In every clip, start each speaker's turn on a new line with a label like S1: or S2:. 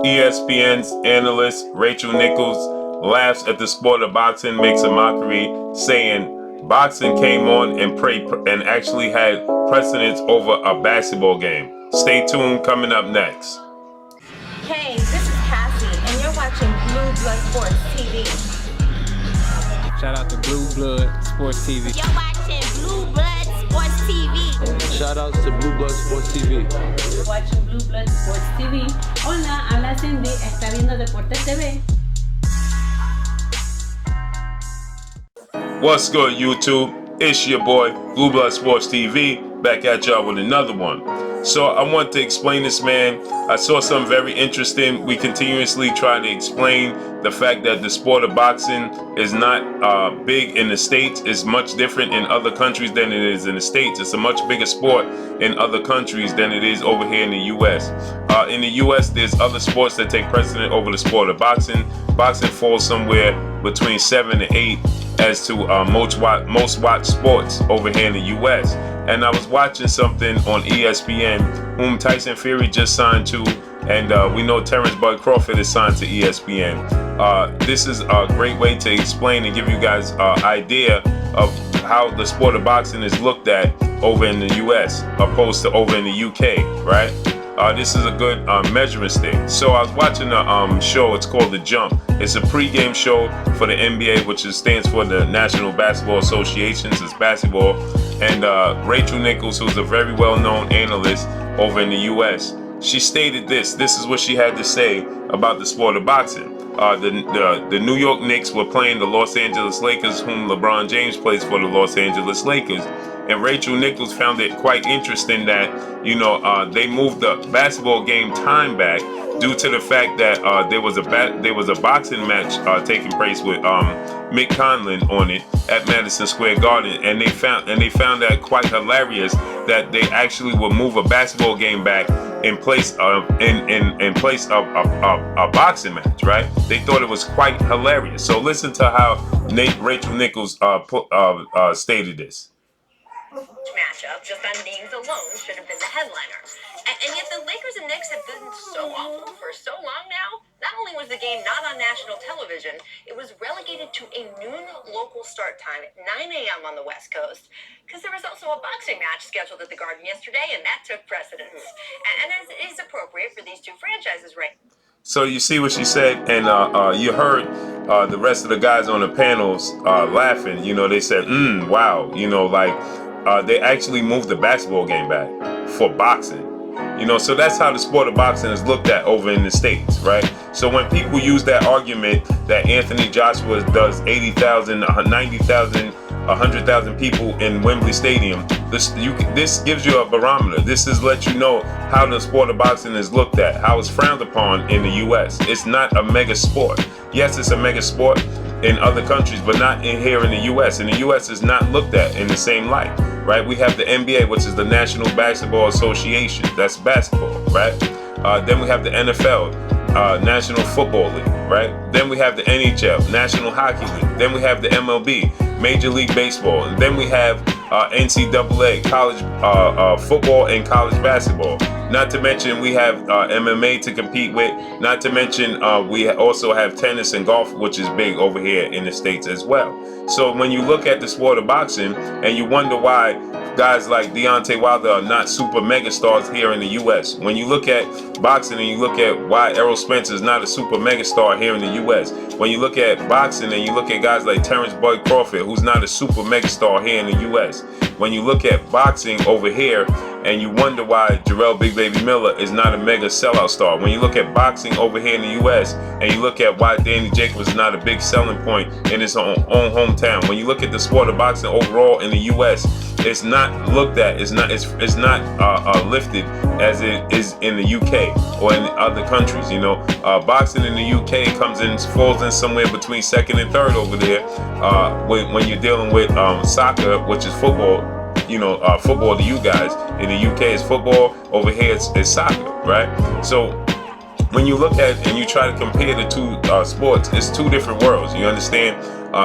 S1: ESPN's analyst Rachel Nicols laughs at the sport of boxing, makes a mockery, saying boxing came on and actually had precedence over a basketball game. Stay tuned, coming up next.
S2: Hey, this is Cassie, and you're watching Blue Blood Sports TV.
S3: Shout out to Blue Blood Sports TV.
S2: You're watching Blue Blood Sports TV.
S4: Shout outs to Blue Blood Sports TV.
S5: You're watching Blue Blood Sports TV. Hola, habla Cindy, está viendo Deportes TV.
S1: What's good, YouTube? It's your boy, Blue Blood Sports TV, back at y'all with another one. So I want to explain this, man. I saw something very interesting. We continuously try to explain the fact that the sport of boxing is not big in the States. It's much different in other countries than it is in the States. It's a much bigger sport in other countries than it is over here in the U.S. In the U.S., there's other sports that take precedent over the sport of boxing. Boxing falls somewhere between 7 to 8 as to most watched sports over here in the U.S. And I was watching something on ESPN, whom Tyson Fury just signed to, and we know Terrence Bud Crawford is signed to ESPN. This is a great way to explain and give you guys an idea of how the sport of boxing is looked at over in the U.S. opposed to over in the U.K., right? This is a good measurement stick. So I was watching a show, it's called The Jump. It's a pregame show for the NBA, which stands for the National Basketball Association. It's basketball. And Rachel Nicols, who's a very well-known analyst over in the U.S., she stated this. This is what she had to say about the sport of boxing. The New York Knicks were playing the Los Angeles Lakers, whom LeBron James plays for the Los Angeles Lakers. And Rachel Nicols found it quite interesting that, they moved the basketball game time back due to the fact that there was a boxing match taking place with Mick Conlon on it at Madison Square Garden, and they found that quite hilarious that they actually would move a basketball game back in place of a boxing match, right? They thought it was quite hilarious. So listen to how Rachel Nicols stated this.
S6: Matchup just on names alone should have been the headliner. And yet the Lakers and Knicks have been so awful for so long now. Not only was the game not on national television, it was relegated to a noon local start time at 9 a.m. on the West Coast, because there was also a boxing match scheduled at the Garden yesterday, and that took precedence. And as is appropriate for these two franchises right now.
S1: So you see what she said, and you heard the rest of the guys on the panels laughing. They said, wow, they actually moved the basketball game back for boxing. So that's how the sport of boxing is looked at over in the States, right? So when people use that argument that Anthony Joshua does 80,000, 90,000, 100,000 people in Wembley Stadium, this gives you a barometer. This is let you know how the sport of boxing is looked at, how it's frowned upon in the U.S. It's not a mega sport. Yes, it's a mega sport in other countries, but not here in the U.S. In the U.S., it's not looked at in the same light, right? We have the NBA, which is the National Basketball Association. That's basketball, right? Then we have the NFL, National Football League, right? Then we have the NHL, National Hockey League. Then we have the MLB, Major League Baseball. And then we have NCAA, college football and college basketball. Not to mention we have MMA to compete with. Not to mention we also have tennis and golf, which is big over here in the States as well. So when you look at the sport of boxing and you wonder why guys like Deontay Wilder are not super mega stars here in the U.S. When you look at boxing and you look at why Errol Spence is not a super mega star here in the U.S. When you look at boxing and you look at guys like Terrence Bud Crawford, who's not a super mega star here in the U.S. When you look at boxing over here and you wonder why Jarrell Big Baby Miller is not a mega sellout star. When you look at boxing over here in the U.S. and you look at why Danny Jacobs is not a big selling point in his own hometown. When you look at the sport of boxing overall in the U.S., it's not looked at, it's not lifted as it is in the UK or in other countries. Boxing in the UK falls in somewhere between second and third over there when you're dealing with soccer, which is football. Football to you guys in the UK is football, over here it's soccer, right? So when you look at and you try to compare the two sports, it's two different worlds. You understand?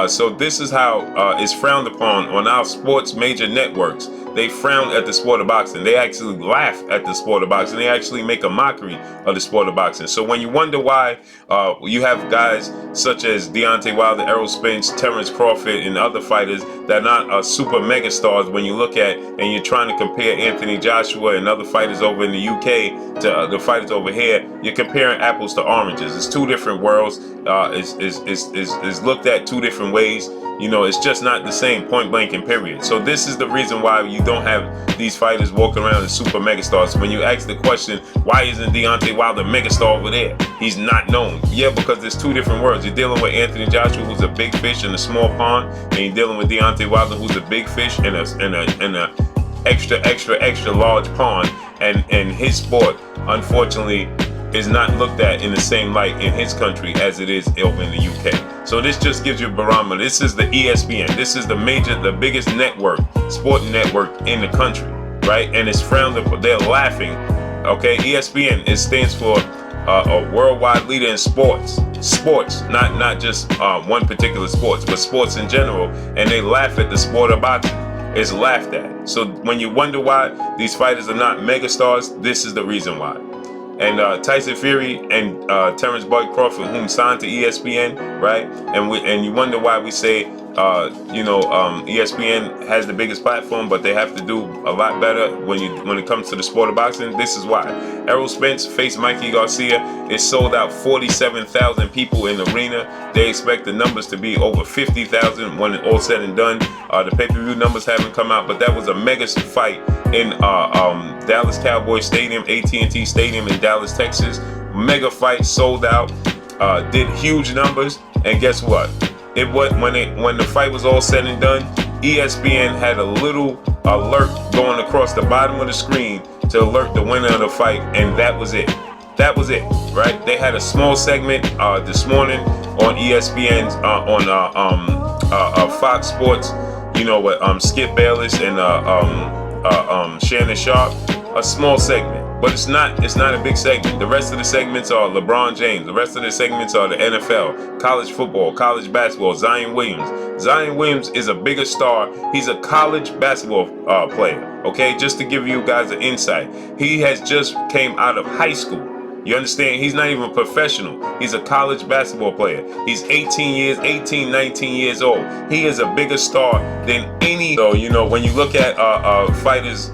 S1: So this is how it's frowned upon on our sports major networks they frown at the sport of boxing. They actually laugh at the sport of boxing. They actually make a mockery of the sport of boxing. So when you wonder why you have guys such as Deontay Wilder, Errol Spence, Terrence Crawford, and other fighters that are not super mega stars, when you look at and you're trying to compare Anthony Joshua and other fighters over in the UK to the fighters over here, you're comparing apples to oranges. It's two different worlds. It's looked at two different ways. You know, it's just not the same, point blank and period. So this is the reason why you don't have these fighters walking around as super megastars. When you ask the question, why isn't Deontay Wilder a megastar over there? He's not known. Yeah, because there's two different worlds. You're dealing with Anthony Joshua, who's a big fish in a small pond, and you're dealing with Deontay Wilder, who's a big fish in a extra large pond. And his sport, unfortunately, is not looked at in the same light in his country as it is over in the UK. So this just gives you a barometer. This is the ESPN. This is the biggest network, sport network in the country, right? And it's frowned upon. They're laughing. Okay, ESPN, it stands for a worldwide leader in sports. Sports, not just one particular sports, but sports in general. And they laugh at the sport of boxing. It's laughed at. So when you wonder why these fighters are not megastars, this is the reason why. And Tyson Fury and Terrence Bud Crawford, whom signed to ESPN, right? And you wonder why we say, ESPN has the biggest platform, but they have to do a lot better when it comes to the sport of boxing. This is why. Errol Spence faced Mikey Garcia. It sold out 47,000 people in the arena. They expect the numbers to be over 50,000 when it all said and done. The pay-per-view numbers haven't come out, but that was a mega fight in Dallas Cowboys Stadium, AT&T Stadium in Dallas, Texas. Mega fight, sold out, did huge numbers, and guess what? When the fight was all said and done, ESPN had a little alert going across the bottom of the screen to alert the winner of the fight, and that was it. That was it, right? They had a small segment this morning on ESPN's on Fox Sports, you know, with Skip Bayless and Shannon Sharp. A small segment. But it's not a big segment. The rest of the segments are LeBron James. The rest of the segments are the NFL, college football, college basketball, Zion Williams. Zion Williams is a bigger star. He's a college basketball player. Okay, just to give you guys an insight. He has just came out of high school. You understand? He's not even a professional. He's a college basketball player. He's 19 years old. He is a bigger star than any. So, you know, when you look at fighters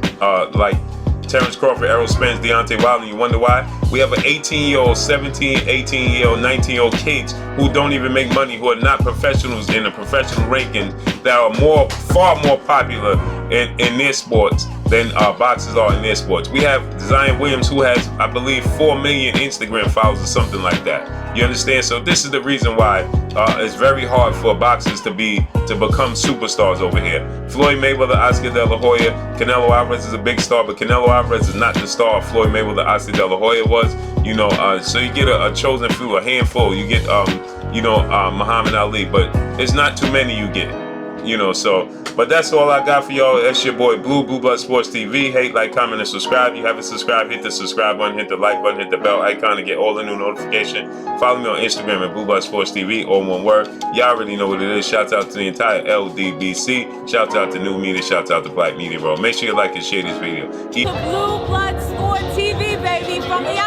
S1: like Terrence Crawford, Errol Spence, Deontay Wilder, you wonder why? We have an 18-year-old, 17, 18-year-old, 19-year-old kids who don't even make money, who are not professionals in the professional ranking, that are far more popular in their sports than boxers are in their sports. We have Zion Williams, who has, I believe, 4 million Instagram followers or something like that. You understand? So this is the reason why it's very hard for boxers to become superstars over here. Floyd Mayweather, Oscar De La Hoya, Canelo Alvarez is a big star, but Canelo Alvarez is not the star Floyd Mayweather, Oscar De La Hoya was. You know, so you get a chosen few, a handful. You get, Muhammad Ali, but it's not too many you get. You know, so, but that's all I got for y'all. That's your boy Blue Blood Sports TV. Hate, like, comment, and subscribe. If you haven't subscribed, hit the subscribe button, hit the like button, hit the bell icon to get all the new notification. Follow me on Instagram at Blue Blood Sports TV, all one word. Y'all already know what it is. Shouts out to the entire LDBC. Shouts out to New Media. Shouts out to Black Media World. Make sure you like and share this video.
S2: Blue Blood Sport TV, baby, from the